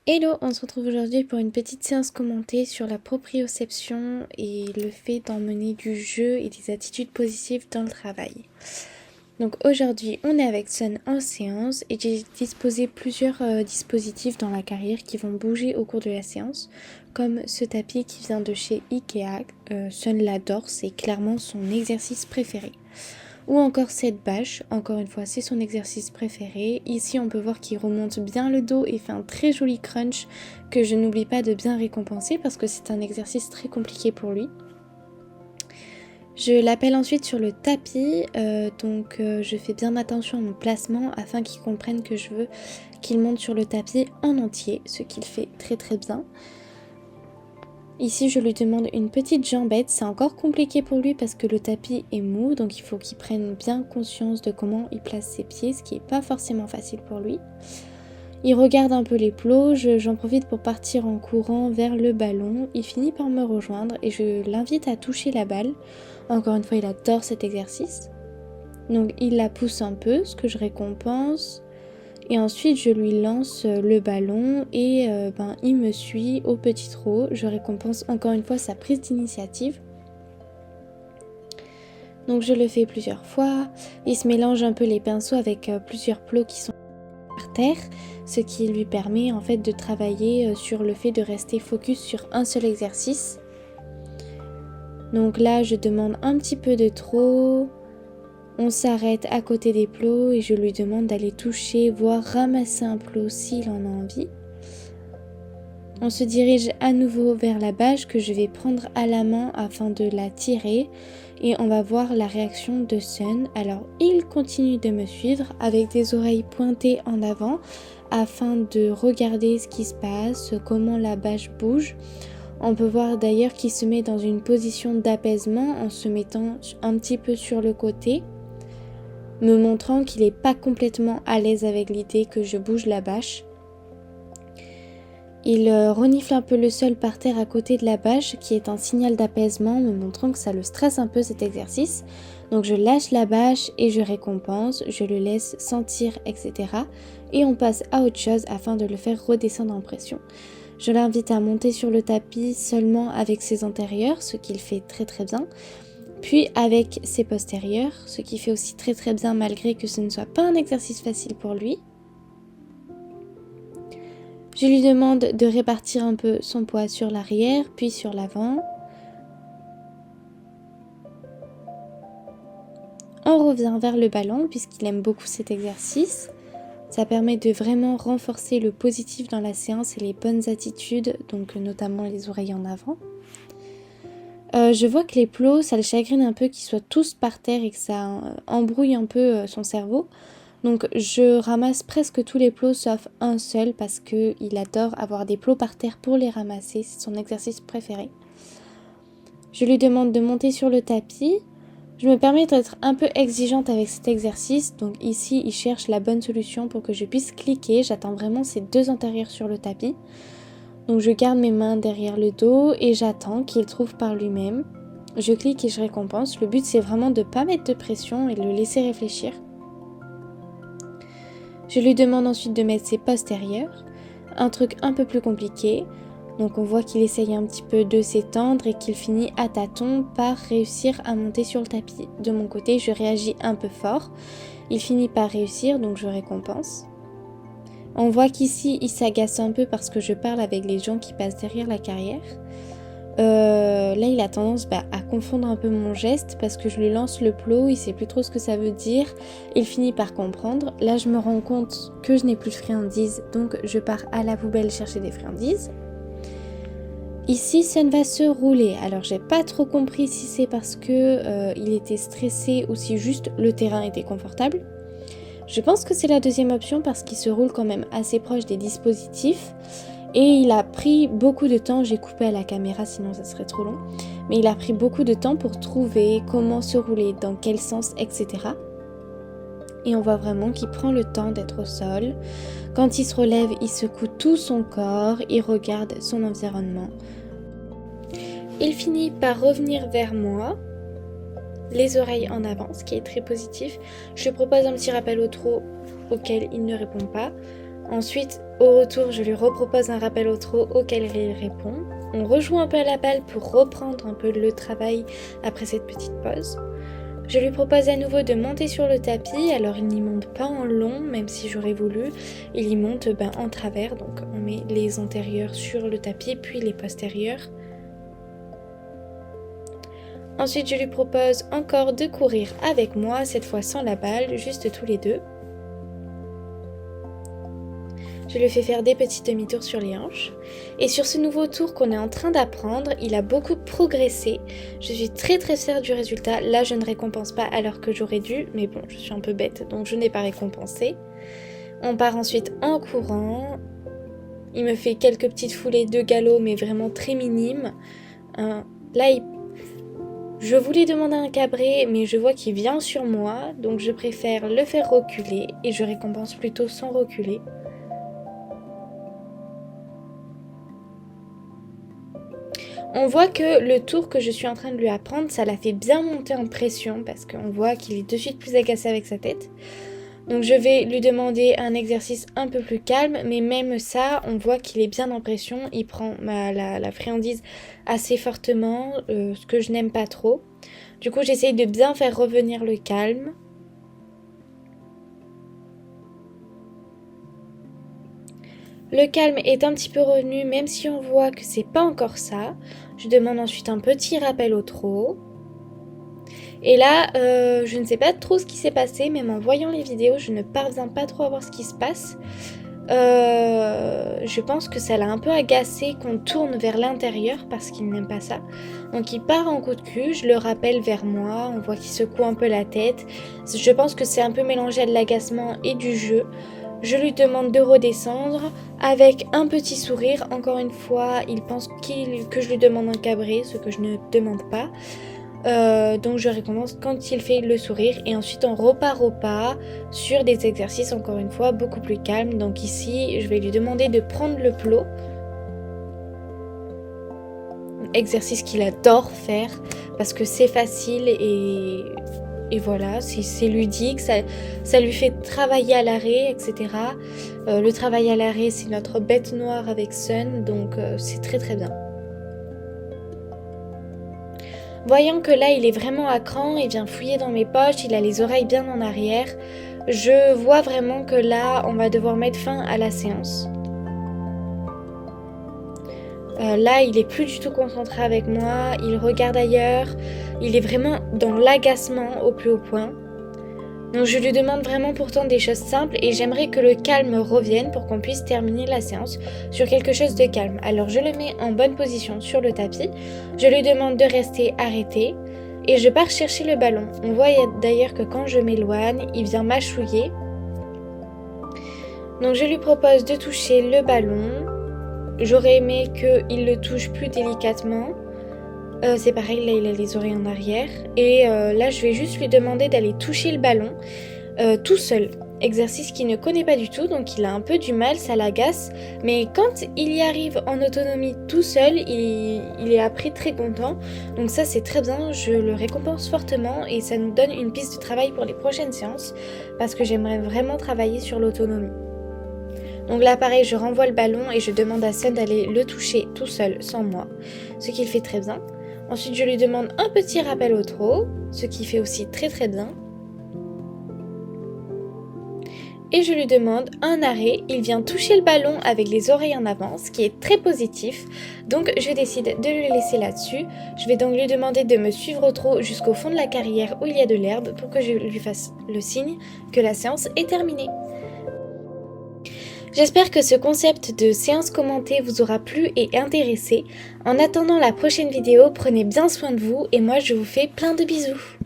Hello, on se retrouve aujourd'hui pour une petite séance commentée sur la proprioception et le fait d'emmener du jeu et des attitudes positives dans le travail. Donc aujourd'hui, on est avec Sun en séance et j'ai disposé plusieurs dispositifs dans la carrière qui vont bouger au cours de la séance, comme ce tapis qui vient de chez Ikea. Sun l'adore, c'est clairement son exercice préféré. Ou encore cette bâche, encore une fois c'est son exercice préféré. Ici on peut voir qu'il remonte bien le dos et fait un très joli crunch que je n'oublie pas de bien récompenser parce que c'est un exercice très compliqué pour lui. Je l'appelle ensuite sur le tapis, je fais bien attention à mon placement afin qu'il comprenne que je veux qu'il monte sur le tapis en entier, ce qu'il fait très très bien. Ici, je lui demande une petite jambette. C'est encore compliqué pour lui parce que le tapis est mou, donc il faut qu'il prenne bien conscience de comment il place ses pieds, ce qui n'est pas forcément facile pour lui. Il regarde un peu les plots, j'en profite pour partir en courant vers le ballon. Il finit par me rejoindre et je l'invite à toucher la balle. Encore une fois, il adore cet exercice. Donc il la pousse un peu, ce que je récompense. Et ensuite, je lui lance le ballon et il me suit au petit trot. Je récompense encore une fois sa prise d'initiative. Donc je le fais plusieurs fois. Il se mélange un peu les pinceaux avec plusieurs plots qui sont par terre, ce qui lui permet en fait de travailler sur le fait de rester focus sur un seul exercice. Donc là, je demande un petit peu de trot. On s'arrête à côté des plots et je lui demande d'aller toucher, voire ramasser un plot s'il en a envie. On se dirige à nouveau vers la bâche que je vais prendre à la main afin de la tirer et on va voir la réaction de Sun. Alors il continue de me suivre avec des oreilles pointées en avant afin de regarder ce qui se passe, comment la bâche bouge. On peut voir d'ailleurs qu'il se met dans une position d'apaisement en se mettant un petit peu sur le côté, me montrant qu'il n'est pas complètement à l'aise avec l'idée que je bouge la bâche. Il renifle un peu le sol par terre à côté de la bâche, qui est un signal d'apaisement, me montrant que ça le stresse un peu cet exercice. Donc je lâche la bâche et je récompense, je le laisse sentir, etc. Et on passe à autre chose afin de le faire redescendre en pression. Je l'invite à monter sur le tapis seulement avec ses antérieurs, ce qu'il fait très très bien. Puis avec ses postérieurs, ce qui fait aussi très très bien malgré que ce ne soit pas un exercice facile pour lui. Je lui demande de répartir un peu son poids sur l'arrière, puis sur l'avant. On revient vers le ballon puisqu'il aime beaucoup cet exercice. Ça permet de vraiment renforcer le positif dans la séance et les bonnes attitudes, donc notamment les oreilles en avant. Je vois que les plots, ça le chagrine un peu qu'ils soient tous par terre et que ça embrouille un peu son cerveau. Donc je ramasse presque tous les plots sauf un seul parce qu'il adore avoir des plots par terre pour les ramasser, c'est son exercice préféré. Je lui demande de monter sur le tapis. Je me permets d'être un peu exigeante avec cet exercice, donc ici il cherche la bonne solution pour que je puisse cliquer. J'attends vraiment ces deux antérieurs sur le tapis. Donc je garde mes mains derrière le dos et j'attends qu'il trouve par lui-même. Je clique et je récompense. Le but c'est vraiment de ne pas mettre de pression et de le laisser réfléchir. Je lui demande ensuite de mettre ses postérieurs, un truc un peu plus compliqué. Donc on voit qu'il essaye un petit peu de s'étendre et qu'il finit à tâtons par réussir à monter sur le tapis. De mon côté, je réagis un peu fort. Il finit par réussir, donc je récompense. On voit qu'ici, il s'agace un peu parce que je parle avec les gens qui passent derrière la carrière. Là, il a tendance à confondre un peu mon geste parce que je lui lance le plot, il sait plus trop ce que ça veut dire. Il finit par comprendre. Là, je me rends compte que je n'ai plus de friandises, donc je pars à la poubelle chercher des friandises. Ici, Sun va se rouler. Alors, j'ai pas trop compris si c'est parce que il était stressé ou si juste le terrain était confortable. Je pense que c'est la deuxième option parce qu'il se roule quand même assez proche des dispositifs. Et il a pris beaucoup de temps, j'ai coupé à la caméra sinon ça serait trop long, mais il a pris beaucoup de temps pour trouver comment se rouler, dans quel sens, etc. Et on voit vraiment qu'il prend le temps d'être au sol. Quand il se relève, il secoue tout son corps, il regarde son environnement. Il finit par revenir vers moi, les oreilles en avant, ce qui est très positif. Je lui propose un petit rappel au trot auquel il ne répond pas. Ensuite, Au retour, je lui repropose un rappel au trot auquel il répond. On rejoue un peu à la balle pour reprendre un peu le travail après cette petite pause. Je lui propose à nouveau de monter sur le tapis, alors il n'y monte pas en long, même si j'aurais voulu, il y monte en travers, donc on met les antérieurs sur le tapis, puis les postérieurs. Ensuite, je lui propose encore de courir avec moi, cette fois sans la balle, juste tous les deux. Je lui fais faire des petits demi-tours sur les hanches. Et sur ce nouveau tour qu'on est en train d'apprendre, il a beaucoup progressé. Je suis très fière du résultat. Là, je ne récompense pas alors que j'aurais dû. Mais bon, je suis un peu bête, donc je n'ai pas récompensé. On part ensuite en courant. Il me fait quelques petites foulées de galop, mais vraiment très minimes. Là, je voulais demander un cabré, mais je vois qu'il vient sur moi. Donc je préfère le faire reculer. Et je récompense plutôt sans reculer. On voit que le tour que je suis en train de lui apprendre, ça l'a fait bien monter en pression parce qu'on voit qu'il est de suite plus agacé avec sa tête. Donc je vais lui demander un exercice un peu plus calme, mais même ça, on voit qu'il est bien en pression. Il prend la friandise assez fortement, ce que je n'aime pas trop. Du coup, j'essaye de bien faire revenir le calme. Le calme est un petit peu revenu, même si on voit que c'est pas encore ça. Je demande ensuite un petit rappel au trot. Et là, je ne sais pas trop ce qui s'est passé, même en voyant les vidéos, je ne parviens pas trop à voir ce qui se passe. Je pense que ça l'a un peu agacé qu'on tourne vers l'intérieur parce qu'il n'aime pas ça. Donc il part en coup de cul, je le rappelle vers moi, on voit qu'il secoue un peu la tête. Je pense que c'est un peu mélangé à de l'agacement et du jeu. Je lui demande de redescendre avec un petit sourire. Encore une fois, il pense que je lui demande un cabré, ce que je ne demande pas. Donc je récompense quand il fait le sourire. Et ensuite on repart au pas sur des exercices, encore une fois, beaucoup plus calmes. Donc ici, je vais lui demander de prendre le plot. Exercice qu'il adore faire parce que c'est facile et voilà, c'est ludique, ça lui fait travailler à l'arrêt, etc. Le travail à l'arrêt, c'est notre bête noire avec Sun, donc c'est très bien. Voyant que là, il est vraiment à cran, il vient fouiller dans mes poches, il a les oreilles bien en arrière, je vois vraiment que là, on va devoir mettre fin à la séance. Là, il est plus du tout concentré avec moi, il regarde ailleurs, il est vraiment dans l'agacement au plus haut point. Donc je lui demande vraiment pourtant des choses simples et j'aimerais que le calme revienne pour qu'on puisse terminer la séance sur quelque chose de calme. Alors je le mets en bonne position sur le tapis, je lui demande de rester arrêté et je pars chercher le ballon. On voit d'ailleurs que quand je m'éloigne, il vient m'achouiller. Donc je lui propose de toucher le ballon. J'aurais aimé qu'il le touche plus délicatement. C'est pareil, là il a les oreilles en arrière. Et là je vais juste lui demander d'aller toucher le ballon tout seul. Exercice qu'il ne connaît pas du tout, donc il a un peu du mal, ça l'agace. Mais quand il y arrive en autonomie tout seul, il est après très content. Donc ça c'est très bien, je le récompense fortement et ça nous donne une piste de travail pour les prochaines séances. Parce que j'aimerais vraiment travailler sur l'autonomie. Donc là pareil, je renvoie le ballon et je demande à Sun d'aller le toucher tout seul, sans moi, ce qu'il fait très bien. Ensuite je lui demande un petit rappel au trot, ce qu'il fait aussi très bien. Et je lui demande un arrêt, il vient toucher le ballon avec les oreilles en avant, ce qui est très positif. Donc je décide de le laisser là-dessus. Je vais donc lui demander de me suivre au trot jusqu'au fond de la carrière où il y a de l'herbe pour que je lui fasse le signe que la séance est terminée. J'espère que ce concept de séance commentée vous aura plu et intéressé. En attendant la prochaine vidéo, prenez bien soin de vous et moi je vous fais plein de bisous.